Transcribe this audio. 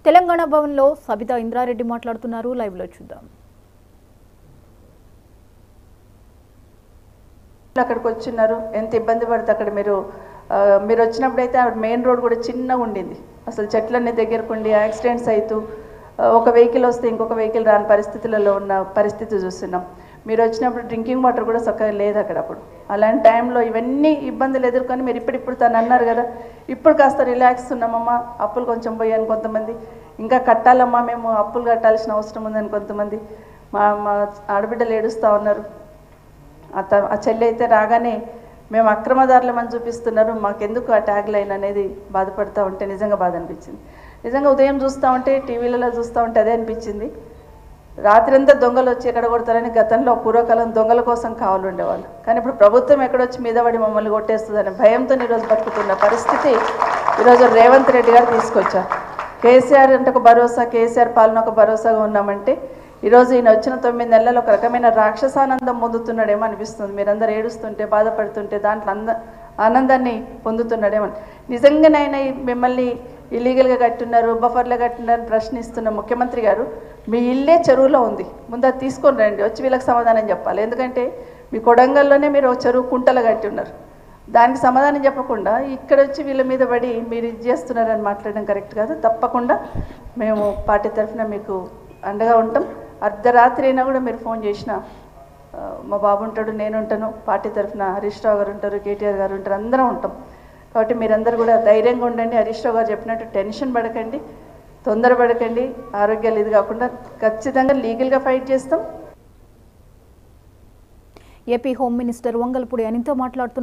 తెలంగాణ భవన్లో సబితా ఇంద్రారెడ్డి మాట్లాడుతున్నారు. లైవ్ లో చూద్దాం. అక్కడికి వచ్చినారు, ఎంత ఇబ్బంది పడితే అక్కడ మీరు వచ్చినప్పుడైతే మెయిన్ రోడ్ కూడా చిన్నగా ఉండింది. అసలు చెట్లన్నీ దగ్గరకుండి యాక్సిడెంట్స్ అవుతూ ఒక వెహికల్ వస్తే ఇంకొక వెహికల్ రాని పరిస్థితులలో ఉన్న పరిస్థితి చూస్తున్నాం. మీరు వచ్చినప్పుడు డ్రింకింగ్ వాటర్ కూడా చక్కగా లేదు అక్కడ. అప్పుడు అలాంటి టైంలో ఇవన్నీ ఇబ్బందులు ఎదుర్కొని మీరు ఇప్పుడిప్పుడు తను అన్నారు కదా, ఇప్పుడు కాస్త రిలాక్స్ ఉన్నామమ్మా, అప్పులు కొంచెం పోయాను కొంతమంది, ఇంకా కట్టాలమ్మా, మేము అప్పులు కట్టాల్సిన అవసరం ఉందని కొంతమంది మా ఆడబిడ్డలు ఏడుస్తూ ఉన్నారు. ఆ చెల్లి అయితే రాగానే మేము అక్రమదారులమని చూపిస్తున్నారు, మాకెందుకు ఆ ట్యాగ్ లైన్ అనేది బాధపడుతూ ఉంటే నిజంగా బాధ అనిపించింది. నిజంగా ఉదయం చూస్తూ ఉంటే టీవీలలో చూస్తూ ఉంటే అదే అనిపించింది. రాత్రంతా దొంగలు వచ్చి ఎక్కడ కొడతారని గతంలో పూర్వకాలం దొంగల కోసం కావాలి ఉండేవాళ్ళు, కానీ ఇప్పుడు ప్రభుత్వం ఎక్కడొచ్చి మీద పడి మమ్మల్ని కొట్టేస్తుందని భయంతో ఈరోజు బతుకుతున్న పరిస్థితి ఈరోజు రేవంత్ రెడ్డి గారు తీసుకొచ్చారు. కేసీఆర్ అంటే ఒక భరోసా, కేసీఆర్ పాలన ఒక భరోసాగా ఉన్నామంటే ఈరోజు ఈయన వచ్చిన 9 నెలలు ఒక రకమైన రాక్షసానందం పొందుతున్నాడేమో అనిపిస్తుంది. మీరందరూ ఏడుస్తుంటే బాధపడుతుంటే దాంట్లో ఆనందాన్ని పొందుతున్నాడేమో. నిజంగానైనా మిమ్మల్ని ఇల్లీగల్గా కట్టున్నారు, బఫర్లో కట్టున్నారని ప్రశ్నిస్తున్న ముఖ్యమంత్రి గారు, మీ ఇల్లే చెరువులో ఉంది, ముందు అది తీసుకొని రండి, వచ్చి వీళ్ళకి సమాధానం చెప్పాలి. ఎందుకంటే మీ కొడంగల్లోనే మీరు చెరువు కుంటలు కట్టి ఉన్నారు, దానికి సమాధానం చెప్పకుండా ఇక్కడ వచ్చి వీళ్ళ మీద పడి మీరు ఇది చేస్తున్నారని మాట్లాడడం కరెక్ట్ కాదు. తప్పకుండా మేము పార్టీ తరఫున మీకు అండగా ఉంటాం. అర్ధరాత్రి అయినా కూడా మీరు ఫోన్ చేసినా మా బాబు ఉంటాడు, నేను ఉంటాను, పార్టీ తరఫున హరీష్ రావు గారు ఉంటారు, కేటీఆర్ గారు ఉంటారు, అందరం ఉంటాం. కాబట్టి మీరందరూ కూడా ధైర్యంగా ఉండండి. హరీష్ రావు గారు చెప్పినట్టు టెన్షన్ పడకండి, తొందరపడకండి, ఆరోగ్యాలు ఇది కాకుండా ఖచ్చితంగా లీగల్గా ఫైట్ చేస్తాం. AP home minister Vangalapudi Anitha మాట్లాడుతున్నారు.